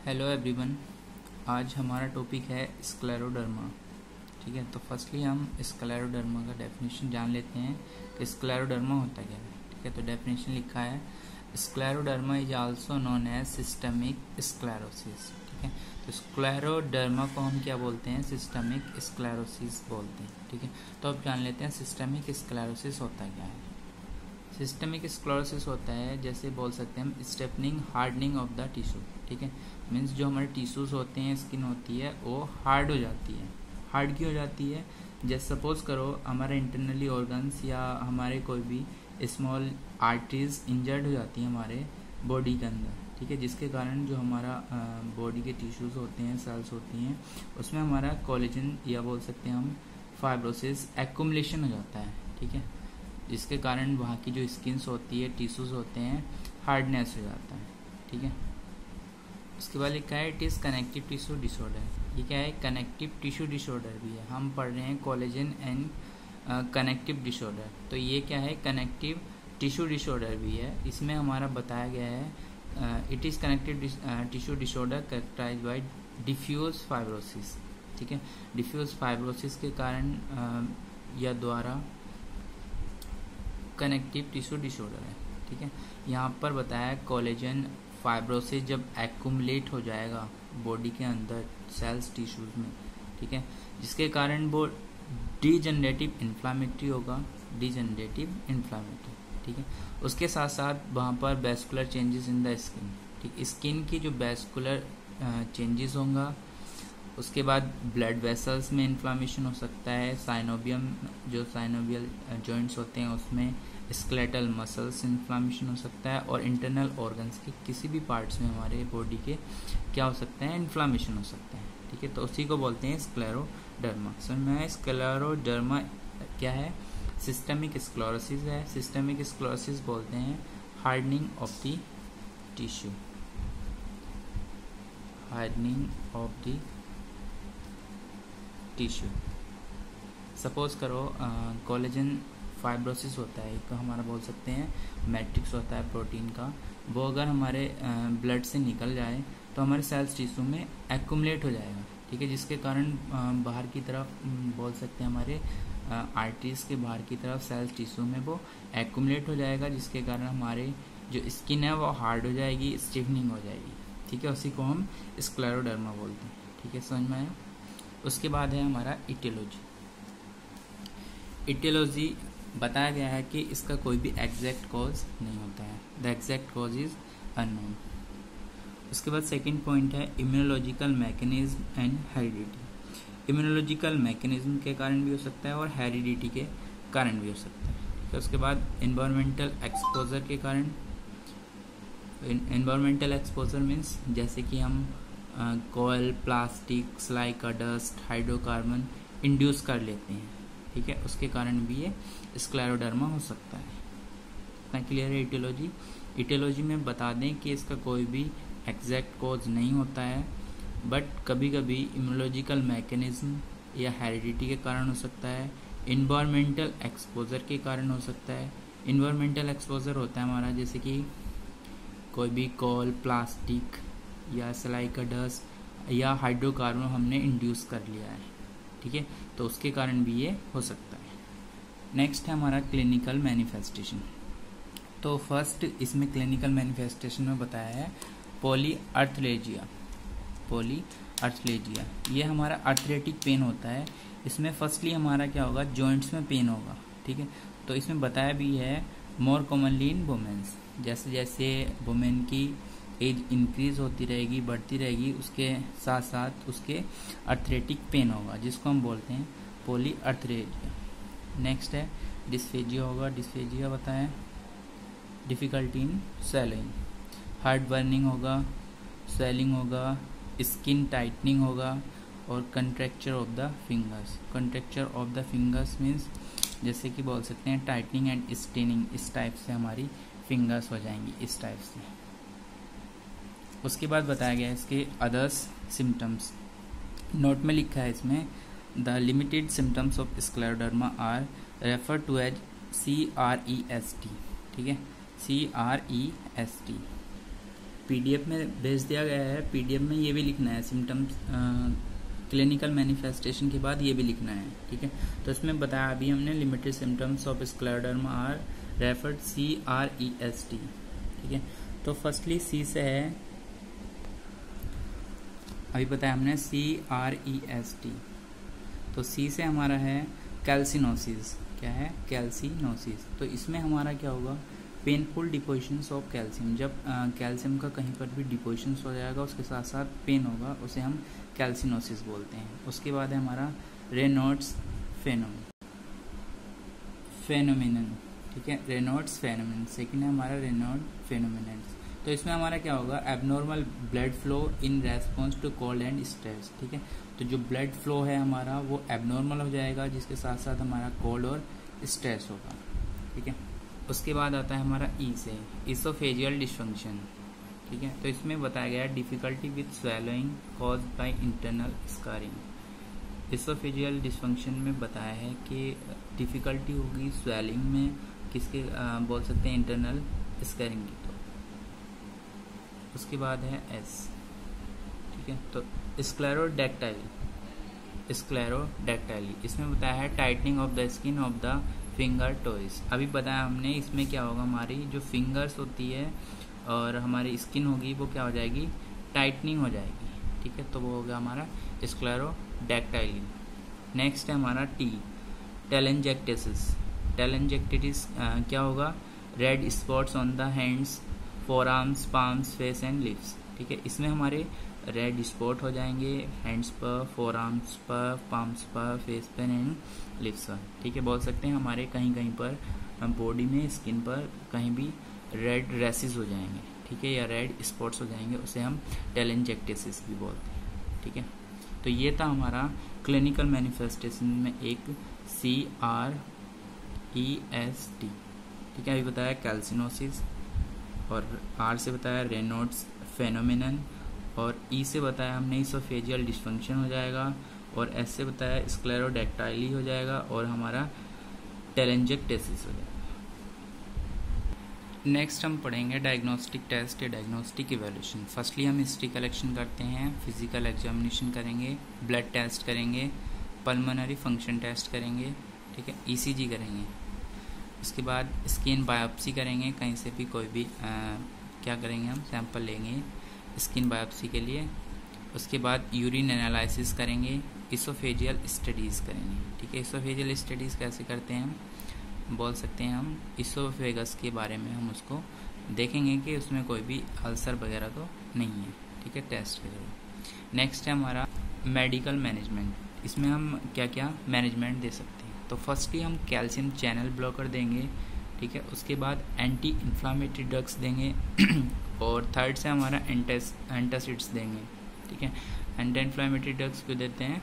Hello everyone. आज हमारा topic है स्क्लेरोडर्मा। ठीक है, तो फर्स्टली हम स्क्लेरोडर्मा का डेफिनेशन जान लेते हैं कि स्क्लेरोडर्मा होता क्या है। ठीक है, तो डेफिनेशन लिखा है scleroderma is also known as systemic sclerosis. ठीक है, तो स्क्लेरोडर्मा को हम क्या बोलते हैं? सिस्टमिक स्क्लेरोसिस बोलते हैं। ठीक है, तो अब जान लेते हैं सिस्टमिक स्क्लेरोसिस होता क्या है। सिस्टमिक स्क्लेरोसिस होता है, जैसे बोल सकते हैं हम, स्टेपनिंग हार्डनिंग ऑफ द टिश्यू। ठीक है, मीन्स जो हमारे टिश्यूज होते हैं, स्किन होती है, वो हार्ड हो जाती है। हार्ड क्यों हो जाती है? जैसे सपोज करो हमारे इंटरनली ऑर्गन्स या हमारे कोई भी स्मॉल आर्टरीज इंजर्ड हो जाती है हमारे बॉडी के अंदर। ठीक है, जिसके कारण जो हमारा बॉडी के टिश्यूज होते हैं, सेल्स होती हैं, उसमें हमारा कोलेजन या बोल सकते हैं हम फाइब्रोसिस एक्युमुलेशन हो जाता है। ठीक है, जिसके कारण वहाँ की जो स्किन्स होती है, टिश्यूज होते हैं, हार्डनेस हो जाता है। ठीक है, उसके बाद लिखा है it is connective tissue disorder. ये क्या है? कनेक्टिव टिश्यू डिसऑर्डर भी है। हम पढ़ रहे हैं कोलेजन एंड कनेक्टिव डिसऑर्डर, तो ये क्या है? कनेक्टिव टिश्यू डिसऑर्डर भी है। इसमें हमारा बताया गया है it is connective tissue disorder characterised by diffuse fibrosis. ठीक है, डिफ्यूज फाइब्रोसिस के कारण या द्वारा कनेक्टिव टिश्यू डिसऑर्डर है। ठीक है, यहाँ पर बताया कोलेजन फाइब्रोसिस जब एक्युमुलेट हो जाएगा बॉडी के अंदर सेल्स टिश्यूज में। ठीक है, जिसके कारण वो डीजनरेटिव इन्फ्लामेटरी होगा, डीजनरेटिव इन्फ्लामेटरी। ठीक है, उसके साथ साथ वहाँ पर vascular changes in the skin. ठीक, स्किन की जो वेस्कुलर चेंजेस होगा, उसके बाद ब्लड वेसल्स में इन्फ्लामेशन हो सकता है, साइनोबियम जो साइनोबियल जॉइंट्स होते हैं उसमें स्केलेटल मसल्स इन्फ्लामेशन हो सकता है, और इंटरनल ऑर्गन्स के किसी भी पार्ट्स में हमारे बॉडी के क्या हो सकता है? इन्फ्लामेशन हो सकता है। ठीक है, तो उसी को बोलते हैं स्क्लेरोडर्मा। समझ में आया? स्क्लेरोडर्मा क्या है? सिस्टमिक स्क्लेरोसिस है। सिस्टमिक स्क्लेरोसिस बोलते हैं hardening of the tissue, hardening of the tissue. Suppose करो कोलेजन फाइब्रोसिस होता है, एक हमारा बोल सकते हैं मैट्रिक्स होता है प्रोटीन का, वो अगर हमारे ब्लड से निकल जाए तो हमारे सेल्स टिश्यू में एक्युमुलेट हो जाएगा। ठीक है, जिसके कारण बाहर की तरफ बोल सकते हैं हमारे आर्टरीज के बाहर की तरफ सेल्स टिश्यू में वो एक्युमुलेट हो जाएगा, जिसके कारण हमारे जो स्किन है वो हार्ड हो जाएगी, स्टिफनिंग हो जाएगी। ठीक है, उसी को हम स्क्लेरोडर्मा बोलते हैं। ठीक है, समझ में आया? उसके बाद है हमारा इटियोलॉजी। इटियोलॉजी बताया गया है कि इसका कोई भी एग्जैक्ट कॉज नहीं होता है, the exact cause is unknown. उसके बाद सेकंड पॉइंट है immunological mechanism and heredity. Immunological mechanism के कारण भी हो सकता है और हेरिडिटी के कारण भी हो सकता है। तो उसके बाद एनवायरमेंटल एक्सपोजर के कारण। एनवायरमेंटल एक्सपोजर मीन्स जैसे कि हम कोयल, प्लास्टिक, स्लाई का डस्ट, हाइड्रोकार्बन इंड्यूस कर लेते हैं। ठीक है, उसके कारण भी ये स्क्लेरोडर्मा हो सकता है। इतना क्लियर है इटियोलॉजी। इटियोलॉजी में बता दें कि इसका कोई भी एग्जैक्ट कॉज नहीं होता है, बट कभी कभी इम्यूनोलॉजिकल मैकेनिज्म या हेरिडिटी के कारण हो सकता है, इन्वायरमेंटल एक्सपोजर के कारण हो सकता है। इन्वायरमेंटल एक्सपोजर होता है हमारा जैसे कि कोई भी कोल, प्लास्टिक या सिलाई का डस्ट या हाइड्रोकार्बन हमने इंड्यूस कर लिया है। ठीक है, तो उसके कारण भी ये हो सकता है। नेक्स्ट है हमारा क्लिनिकल मैनिफेस्टेशन। तो फर्स्ट इसमें क्लिनिकल मैनिफेस्टेशन में बताया है पॉलीआर्थलेजिया। पॉलीआर्थलेजिया ये हमारा आर्थरेटिक पेन होता है। इसमें फर्स्टली हमारा क्या होगा? जॉइंट्स में पेन होगा। ठीक है, तो इसमें बताया भी है मोर कॉमनली इन वुमेन्स। जैसे जैसे वुमेन की एज इंक्रीज होती रहेगी, बढ़ती रहेगी, उसके साथ साथ उसके आर्थरेटिक पेन होगा, जिसको हम बोलते हैं पॉलीआर्थलेजिया। नेक्स्ट है डिस्फेजिया होगा। डिस्फेजिया बताएं difficulty in swallowing, heart burning होगा, स्वेलिंग होगा, स्किन टाइटनिंग होगा, और contracture of the fingers. Contracture of the fingers means जैसे कि बोल सकते हैं टाइटनिंग एंड स्टेनिंग, इस टाइप से हमारी फिंगर्स हो जाएंगी, इस टाइप से। उसके बाद बताया गया है इसके अदर्स सिम्टम्स। नोट में लिखा है इसमें the limited symptoms of scleroderma are refer to as CREST। ठीक है, CREST। पीडीएफ में भेज दिया गया है। पीडीएफ में ये भी लिखना है, सिम्टम्स क्लिनिकल मैनिफेस्टेशन के बाद ये भी लिखना है, ठीक है। तो इसमें बताया अभी हमने limited symptoms of scleroderma are referred CREST, ठीक है। तो फर्स्टली सी से है, अभी बताया हमने CREST। तो सी से हमारा है कैल्सिनोसिस। क्या है? कैल्सिनोसिस। तो इसमें हमारा क्या होगा? Painful depositions of calcium. जब कैल्शियम का कहीं पर भी डिपोजिशंस हो जाएगा, उसके साथ साथ पेन होगा, उसे हम कैल्सिनोसिस बोलते हैं। उसके बाद है हमारा रेनॉल्ड्स फेनोमेनन, ठीक है, रेनॉल्ड्स फेनोमेनन। सेकेंड है हमारा रेनॉल्ड फेनोमेनन। तो इसमें हमारा क्या होगा? Abnormal blood flow in response to cold and stress, ठीक है। तो जो ब्लड फ्लो है हमारा वो एबनॉर्मल हो जाएगा, जिसके साथ साथ हमारा कोल्ड और स्ट्रेस होगा, ठीक है। उसके बाद आता है हमारा ई से इसोफेजियल डिस्फंक्शन, ठीक है। तो इसमें बताया गया है difficulty with swallowing caused by internal scarring. Oesophageal dysfunction में बताया है कि डिफिकल्टी होगी स्वेलिंग में, किसके बोल सकते हैं? इंटरनल स्कारिंग की। तो उसके बाद है एस, ठीक है। तो स्क्लेरोडैक्टाइली, इसमें बताया है tightening of the skin of the finger toys. अभी बताया हमने इसमें क्या होगा? हमारी जो फिंगर्स होती है और हमारी स्किन होगी वो क्या हो जाएगी? टाइटनिंग हो जाएगी, ठीक है। तो वो हो गया हमारा स्क्लेरोडैक्टाइली। नेक्स्ट है हमारा टी, टेलेंजेक्टेसिस। टेलेंजेक्टेसिस क्या होगा? Red spots on the hands, four arms, palms, face and lips, ठीक है। इसमें हमारे रेड स्पॉट हो जाएंगे हैंड्स पर, फोर आर्म्स पर, पाम्स पर, फेस पर एंड लिप्स पर, ठीक है। बोल सकते हैं हमारे कहीं कहीं पर बॉडी में, स्किन पर कहीं भी रेड रैसेस हो जाएंगे, ठीक है, या रेड स्पॉट्स हो जाएंगे, उसे हम टेलेंजेक्टेसिस भी बोलते हैं, ठीक है। तो ये था हमारा क्लिनिकल मैनिफेस्टेशन में एक CREST, ठीक है। अभी बताया कैल्सिनोसिस, और आर से बताया रेनॉल्ड्स फेनोमेनन, और ई से बताया हमने इसोफेजियल डिस्फंक्शन हो जाएगा, और एस से बताया स्क्लेरोडैक्टाइली हो जाएगा, और हमारा टेलेंजेक्टेसिस हो जाएगा। नेक्स्ट हम पढ़ेंगे डायग्नोस्टिक टेस्ट या डायग्नोस्टिक इवैल्यूएशन। फर्स्टली हम हिस्ट्री कलेक्शन करते हैं, फिजिकल एग्जामिनेशन करेंगे, ब्लड टेस्ट करेंगे, पल्मोनरी फंक्शन टेस्ट करेंगे, ठीक है, ECG करेंगे। उसके बाद स्किन बायोप्सी करेंगे, कहीं से भी कोई भी क्या करेंगे? हम सैंपल लेंगे स्किन बायोप्सी के लिए। उसके बाद यूरिन एनालिसिस करेंगे, इसोफेजियल स्टडीज़ करेंगे, ठीक है। इसोफेजियल स्टडीज़ कैसे करते हैं? हम बोल सकते हैं हम इसोफेगस के बारे में हम उसको देखेंगे कि उसमें कोई भी अल्सर वगैरह तो नहीं है, ठीक है, टेस्ट करेंगे। नेक्स्ट है हमारा मेडिकल मैनेजमेंट। इसमें हम क्या क्या मैनेजमेंट दे सकते हैं? तो फर्स्टली हम कैल्शियम चैनल ब्लॉकर देंगे, ठीक है। उसके बाद एंटी इन्फ्लामेटरी ड्रग्स देंगे और थर्ड से हमारा एंटासिड्स देंगे, ठीक है। एंटी इन्फ्लामेटरी ड्रग्स क्यों देते हैं?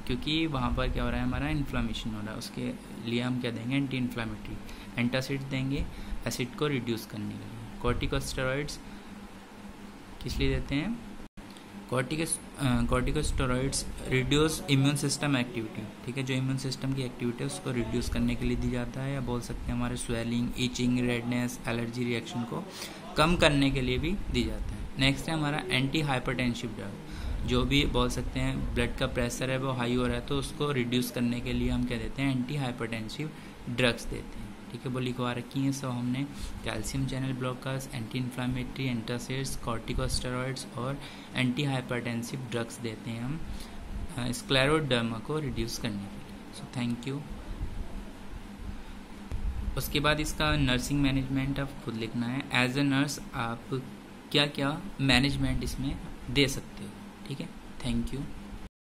क्योंकि वहाँ पर क्या हो रहा है? हमारा इन्फ्लामेशन हो रहा है, उसके लिए हम क्या देंगे? Anti inflammatory. एंटासिड देंगे एसिड को रिड्यूस करने के लिए। कॉर्टिकोस्टेरॉइड्स किस लिए देते हैं? Corticosteroids reduce immune system activity, ठीक है। जो इम्यून सिस्टम की एक्टिविटी है उसको रिड्यूस करने के लिए दी जाता है, या बोल सकते हैं हमारे swelling, itching, redness, allergy reaction को कम करने के लिए भी दी जाता है। नेक्स्ट है हमारा एंटी हाइपरटेंसिव ड्रग। जो भी बोल सकते हैं ब्लड का प्रेशर है वो हाई हो रहा है, तो उसको रिड्यूस करने के लिए हम क्या देते हैं? एंटी हाइपरटेंसिव ड्रग्स देते हैं, ठीक है। वो लिखवा रखी हैं सब हमने, calcium channel blockers, anti inflammatory, antacids, corticosteroids और एंटी हाइपरटेंसिव ड्रग्स देते हैं हम स्क्लेरोडर्मा को रिड्यूस करने के लिए। So thank you. उसके बाद इसका नर्सिंग मैनेजमेंट आप खुद लिखना है। एज ए नर्स आप क्या क्या मैनेजमेंट इसमें दे सकते हो, ठीक है। Thank you.